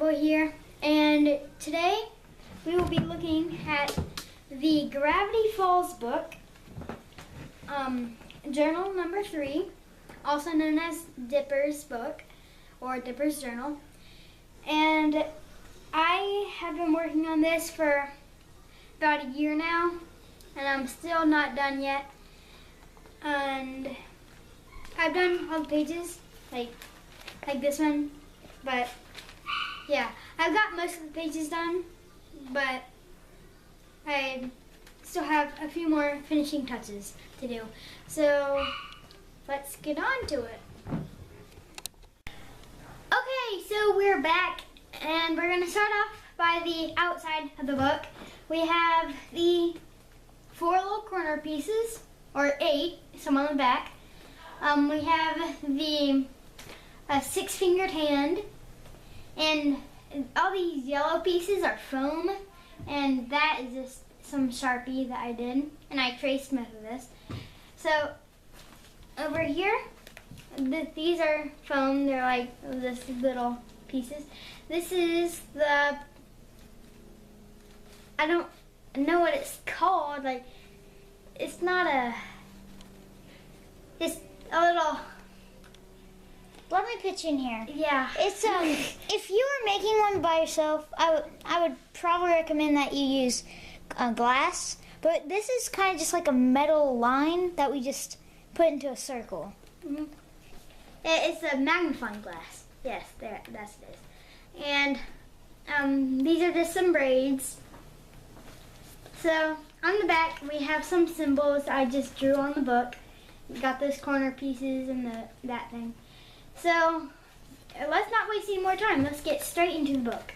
Chloe here, and today we will be looking at the Gravity Falls book, journal number 3, also known as Dipper's book or Dipper's journal. And I have been working on this for about a year now, and I'm still not done yet. And I've done all the pages, like this one, but yeah, I've got most of the pages done, but I still have a few more finishing touches to do. So let's get on to it. Okay, so we're back, and we're going to start off by the outside of the book. We have the 4 little corner pieces, or 8, some on the back. We have the 6-fingered hand, and all these yellow pieces are foam, and that is just some Sharpie that I did, and I traced most of this. So over here, these are foam. They're like this little pieces. This is the, I don't know what it's called. Like, it's not a, it's a little. Let me pitch in here. Yeah. It's if you were making one by yourself, I would probably recommend that you use glass. But this is kind of just like a metal line that we just put into a circle. Mm-hmm. It's a magnifying glass. Yes, there, that's it is. And these are just some braids. So on the back we have some symbols I just drew on the book. We got those corner pieces and that thing. So let's not waste any more time. Let's get straight into the book.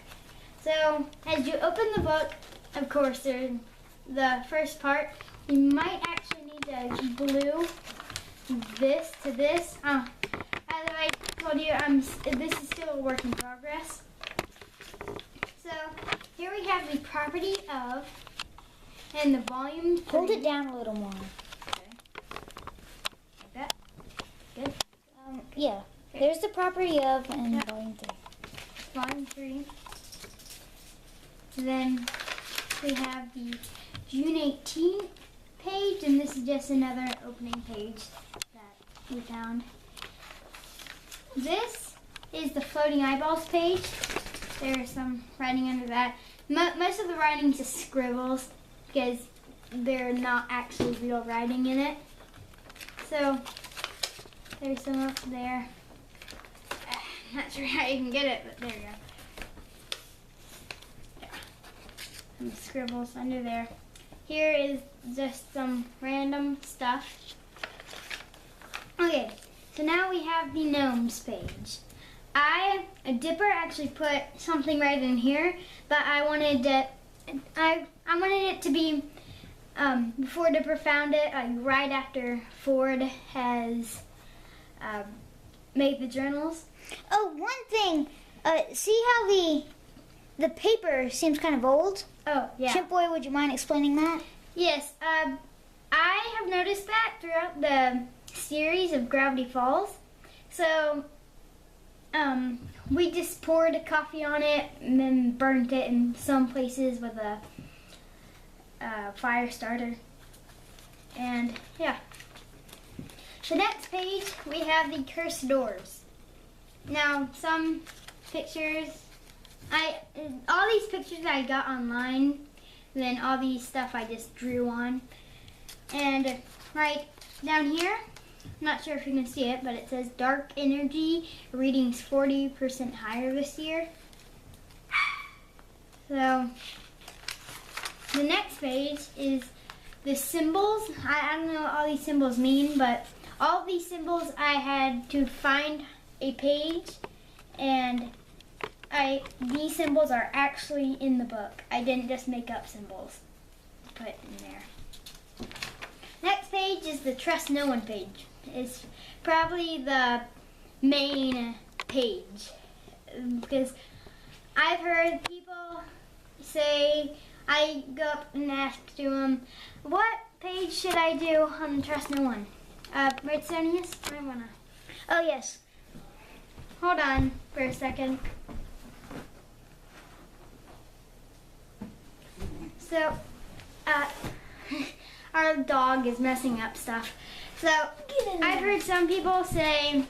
So as you open the book, of course, there's the first part. You might actually need to glue this to this. As I told you, this is still a work in progress. So here we have the property of and the volume 3. Hold it down a little more. Okay. Like that. Good. Yeah. There's the property of and Yep. volume 3. Volume 3. Then we have the June 18th page, and this is just another opening page that we found. This is the floating eyeballs page. There's some writing under that. Most of the writing is just scribbles because they're not actually real writing in it. So there's some up there. Not sure how you can get it, but there you go. Yeah. Some scribbles under there. Here is just some random stuff. Okay, so now we have the gnomes page. Dipper actually put something right in here, but I wanted it to be before Dipper found it, like right after Ford has made the journals. Oh, one thing. See how the paper seems kind of old? Oh, yeah. Chimp Boy, would you mind explaining that? Yes, I have noticed that throughout the series of Gravity Falls. So, we just poured coffee on it and then burnt it in some places with a fire starter. And, yeah. The next page, we have the cursed doors. Now, some pictures, all these pictures I got online, then all these stuff I just drew on. And right down here, I'm not sure if you can see it, but it says dark energy readings 40% higher this year. So, the next page is the symbols. I don't know what all these symbols mean, but all these symbols I had to find a page, and these symbols are actually in the book. I didn't just make up symbols to put in there. Next page is the Trust No One page. It's probably the main page because I've heard people say, I go up and ask to them, what page should I do on Trust No One? Redsonius, I wanna. Oh, yes. Hold on for a second. So, our dog is messing up stuff. So, I've heard some people say,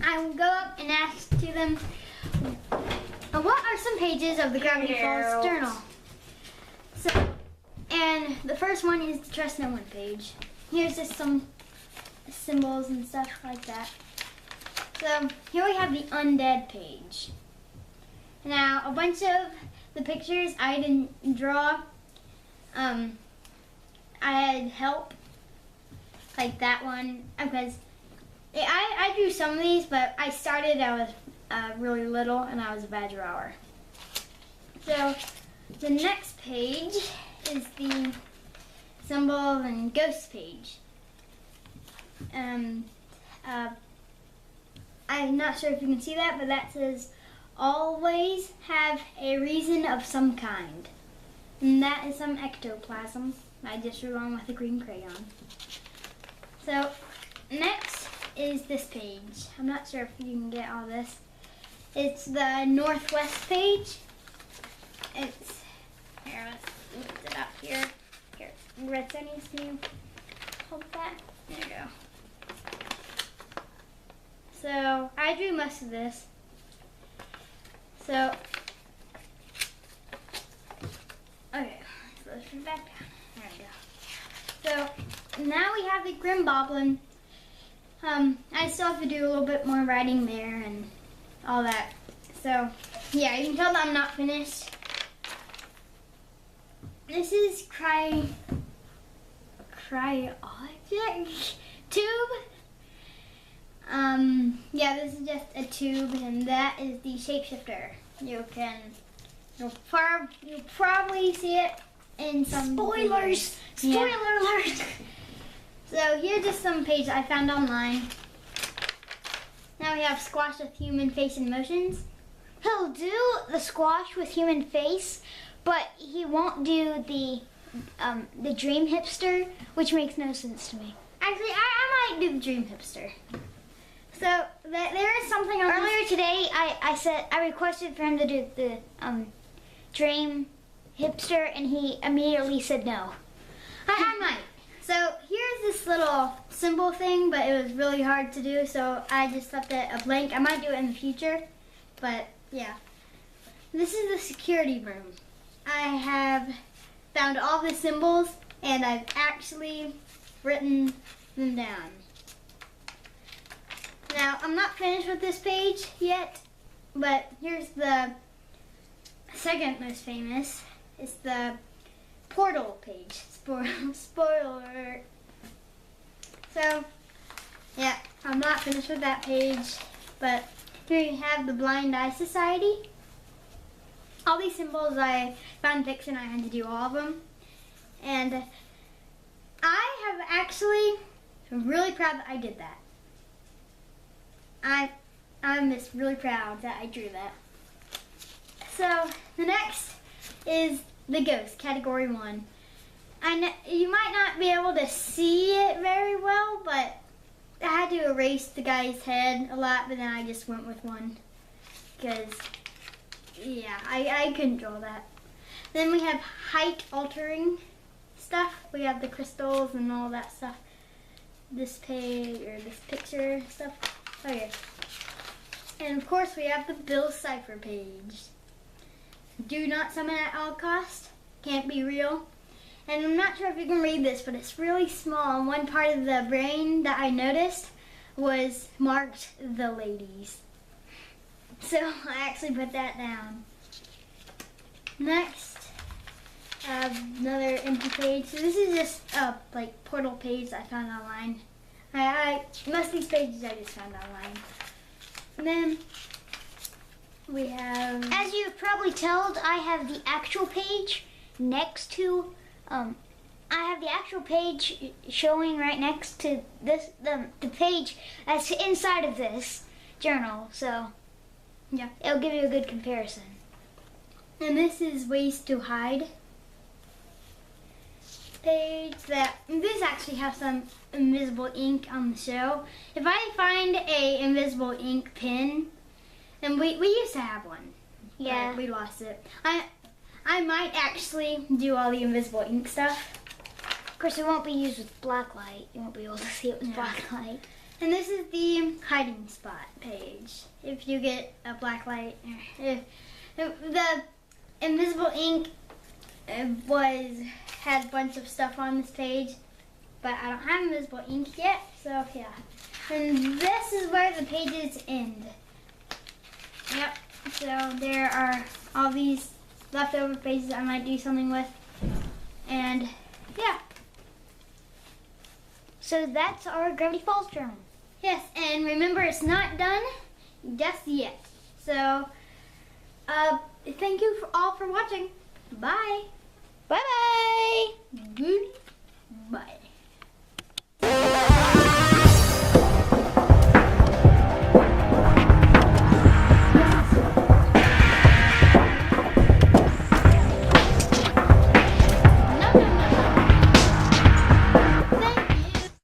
I will go up and ask to them, what are some pages of the Gravity Falls Journal? So, and the first one is the Trust No One page. Here's just some symbols and stuff like that. So, here we have the Undead page. Now, a bunch of the pictures I didn't draw. I had help, like that one, because I drew some of these, but I was really little and I was a bad drawer. So the next page is the symbol and ghost page. I'm not sure if you can see that, but that says, always have a reason of some kind. And that is some ectoplasm. I just drew on with a green crayon. So next is this page. I'm not sure if you can get all this. It's the Northwest page. It's, here, let's lift it up here. Here, Red Sunny's, can you hold that? There you go. So I drew most of this. So, okay, so let's put it back down. There we go. So, now we have the Grim Boblin. I still have to do a little bit more writing there and all that. So, yeah, you can tell that I'm not finished. This is Cryogenic Tube. Yeah, this is just a tube, and that is the shapeshifter. You'll probably see it in some Spoilers! videos. Spoiler alert! So here's just some pages I found online. Now we have Squash with Human Face and Motions. He'll do the squash with human face, but he won't do the dream hipster, which makes no sense to me. Actually, I might do the Dream Hipster. So there is something on Earlier today, I requested for him to do the dream hipster, and he immediately said no. I might. So here's this little symbol thing, but it was really hard to do, so I just left it a blank. I might do it in the future, but yeah. This is the security room. I have found all the symbols, and I've actually written them down. Now, I'm not finished with this page yet, but here's the second most famous. It's the portal page. Spoiler alert. So, yeah, I'm not finished with that page, but here you have the Blind Eye Society. All these symbols I found fiction, I had to do all of them. And I have actually, I'm really proud that I did that. I'm just really proud that I drew that. So the next is the ghost, category 1. You might not be able to see it very well, but I had to erase the guy's head a lot, but then I just went with one. Because, yeah, I couldn't draw that. Then we have height altering stuff. We have the crystals and all that stuff. This page, or this picture stuff. Okay. And of course we have the Bill Cipher page. Do not summon at all costs. Can't be real. And I'm not sure if you can read this, but it's really small. And one part of the brain that I noticed was marked the ladies. So I actually put that down. Next, another empty page. So this is just a portal page I found online. Most of these pages I just found online. And then we have, As you've probably told, I have the actual page next to, I have the actual page showing right next to this, the page that's inside of this journal. So yeah. it'll give you a good comparison. And this is Ways to Hide page. This actually has some invisible ink on the show. If I find a invisible ink pen, and we used to have one. Yeah. But we lost it. I might actually do all the invisible ink stuff. Of course, it won't be used with black light. You won't be able to see it with black light. And this is the hiding spot page. If you get a black light, if the invisible ink had a bunch of stuff on this page, but I don't have invisible ink yet, so yeah. And this is where the pages end. Yep. So there are all these leftover pages I might do something with, and yeah. So that's our Gravity Falls journal. Yes, and remember, it's not done just yet. So, thank you all for watching. Bye. Bye-bye.